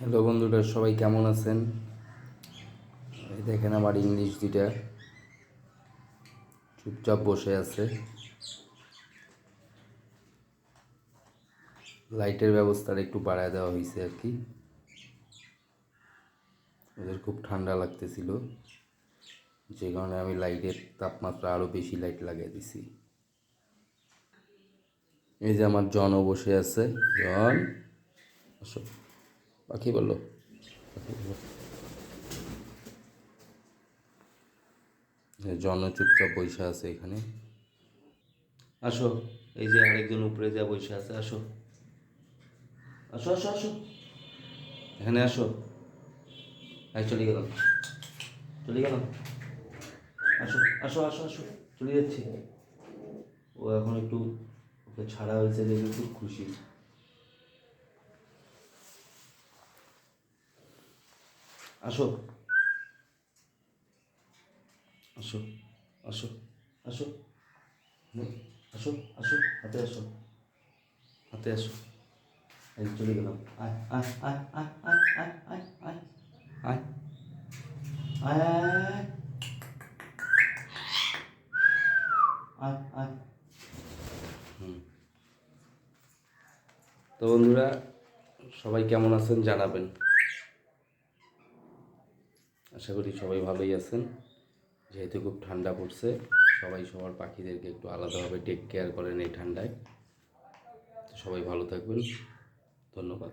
Hello বন্ধুরা, সবাই কেমন আছেন? এই দেখেন আমার ইংলিশ দুইটা চুপচাপ বসে আছে। লাইটের ব্যবস্থাটা একটু বাড়ায় দেওয়া হয়েছে আর কি। ওদের খুব ঠান্ডা লাগতেছিল, যে কারণে আমি লাইটের তাপমাত্রা আরও বেশি লাইট লাগিয়ে দিছি। এই যে আমার জনও বসে আছে। জন, আসো। পাখি বললো, পাখি বললো। জন চুপচাপ বসে আছে এখানে। আসো, এই যে আরেকজন উপরে যা বসে আছে। আসো আসো আসো আসো, এখানে আসো। চলে গেলাম, চলে গেলাম। আসো আসো আসো আসো, চলে যাচ্ছি। ও এখন একটু, ওকে ছাড়া হয়েছে দেখে খুব খুশি। আসো আসো আসো আসো, আসো আসো, হাতে আসো, হাতে আসো। এই চলে গেলাম। আয় আয় আয় আয় আয় আয় আয় আয় আয় আয় আয় আয়। তো বন্ধুরা, সবাই কেমন আছেন জানাবেন। আশা করি সবাই ভালোই আছেন। যেহেতু খুব ঠান্ডা পড়ছে, সবাই সবার পাখিদেরকে একটু আলাদাভাবে টেক কেয়ার করেন এই ঠান্ডায়। তো সবাই ভালো থাকবেন, ধন্যবাদ।